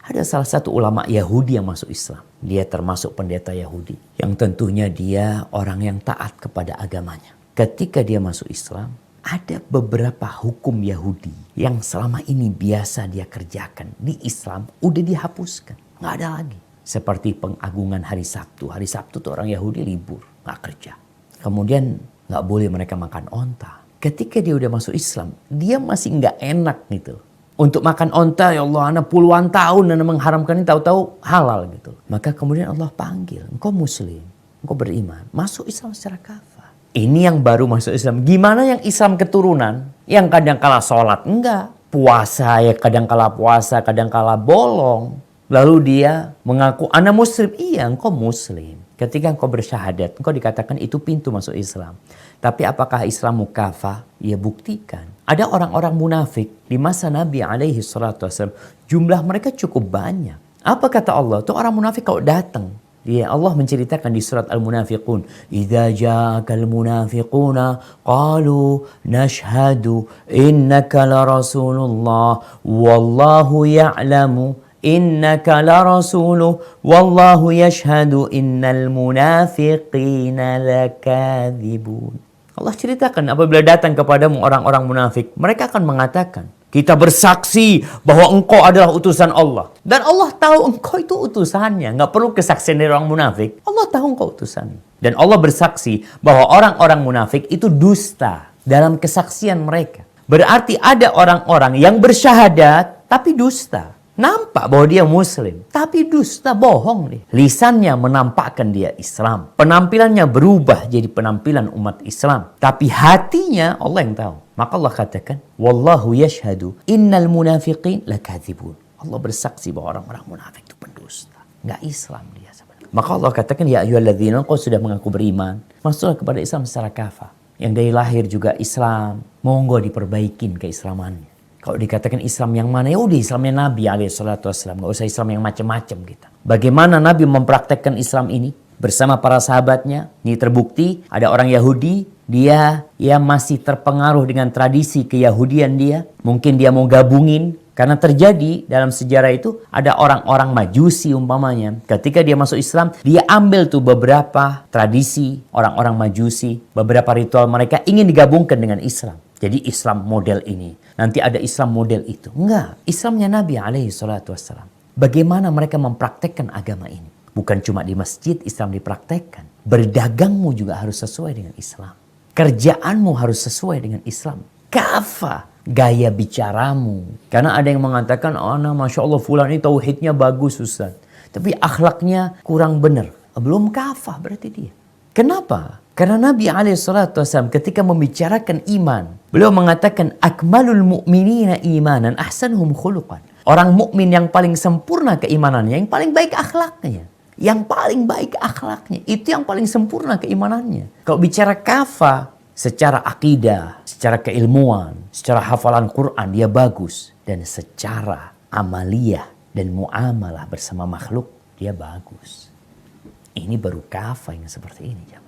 Ada salah satu ulama Yahudi yang masuk Islam. Dia termasuk pendeta Yahudi. Yang tentunya dia orang yang taat kepada agamanya. Ketika dia masuk Islam, ada beberapa hukum Yahudi yang selama ini biasa dia kerjakan. Di Islam udah dihapuskan. Nggak ada lagi. Seperti pengagungan hari Sabtu. Hari Sabtu tuh orang Yahudi libur, nggak kerja. Kemudian nggak boleh mereka makan onta. Ketika dia udah masuk Islam, dia masih nggak enak gitu. Untuk makan onta, ya Allah, anak puluhan tahun anak mengharamkan ini, tahu-tahu halal gitu. Maka kemudian Allah panggil, engkau muslim, engkau beriman, masuk Islam secara kafah. Ini yang baru masuk Islam. Gimana yang Islam keturunan? Yang kadang kala sholat, enggak. Puasa ya kadang kala puasa, kadang kala bolong. Lalu dia mengaku, anak muslim. Iya, engkau muslim. Ketika engkau bersyahadat, engkau dikatakan itu pintu masuk Islam. Tapi apakah Islam mukafah? Ya buktikan. Ada orang-orang munafik di masa Nabi alaihi salatu wasallam. Jumlah mereka cukup banyak. Apa kata Allah? Tuh orang munafik kalau datang. Ya, Allah menceritakan di surat Al-Munafiqun. Idza ja'akal munafiquna qalu nashhadu innaka la rasulullah wallahu ya'lamu innaka la rasuluh wallahu yashhadu innal munafiqina lakadzibun. Allah ceritakan apabila datang kepadamu orang-orang munafik, mereka akan mengatakan, kita bersaksi bahwa engkau adalah utusan Allah. Dan Allah tahu engkau itu utusannya. Nggak perlu kesaksian dari orang munafik. Allah tahu engkau utusannya. Dan Allah bersaksi bahwa orang-orang munafik itu dusta dalam kesaksian mereka. Berarti ada orang-orang yang bersyahadat tapi dusta. Nampak bahwa dia muslim, tapi dusta, bohong nih. Lisannya menampakkan dia Islam. Penampilannya berubah jadi penampilan umat Islam. Tapi hatinya Allah yang tahu. Maka Allah katakan, wallahu yashhadu innal munafiqin lakadzibun. Allah bersaksi bahwa orang-orang munafik itu pendusta. Nggak Islam dia sebenarnya. Maka Allah katakan, ya ayyuhalladzina, engkau sudah mengaku beriman, masuklah kepada Islam secara kafah. Yang dari lahir juga Islam, monggo diperbaikin keislamannya. Kalau dikatakan Islam yang mana, ya udah Islamnya Nabi alaihissalatu wassalam. Nggak usah Islam yang macam-macam kita. Bagaimana Nabi mempraktekkan Islam ini bersama para sahabatnya? Ini terbukti ada orang Yahudi, dia masih terpengaruh dengan tradisi keyahudian dia. Mungkin dia mau gabungin. Karena terjadi dalam sejarah itu ada orang-orang Majusi umpamanya. Ketika dia masuk Islam, dia ambil tuh beberapa tradisi orang-orang Majusi. Beberapa ritual mereka ingin digabungkan dengan Islam. Jadi Islam model ini. Nanti ada Islam model itu. Enggak. Islamnya Nabi alaihi salatu wassalam. Bagaimana mereka mempraktekkan agama ini. Bukan cuma di masjid Islam dipraktekkan. Berdagangmu juga harus sesuai dengan Islam. Kerjaanmu harus sesuai dengan Islam. Kafah gaya bicaramu. Karena ada yang mengatakan, oh nah, Masya Allah fulan ini tauhidnya bagus Ustaz. Tapi akhlaknya kurang benar. Belum kafah berarti dia. Kenapa? Karena Nabi SAW ketika membicarakan iman, beliau mengatakan akmalul mu'minina imanan ahsanuhum khuluqan. Orang mukmin yang paling sempurna keimanannya, yang paling baik akhlaknya. Yang paling baik akhlaknya, itu yang paling sempurna keimanannya. Kalau bicara kafah, secara akidah, secara keilmuan, secara hafalan Quran dia bagus. Dan secara amaliyah dan muamalah bersama makhluk dia bagus. Ini baru kafah yang seperti ini.